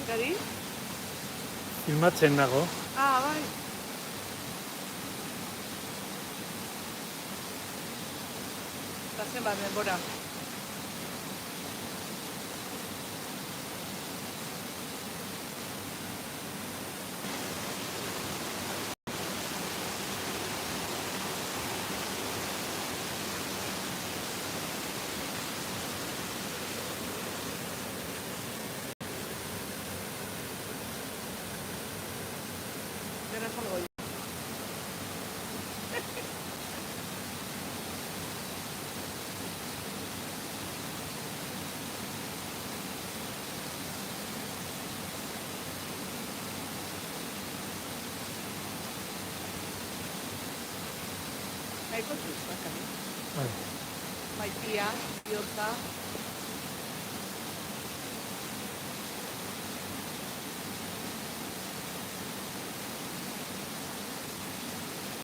Gari? Filmatzen nago. Bai. Eta zenbat denbora. Dena salgo yo. Nahiko txuz, bakari. Bai. Maitia, bihotza,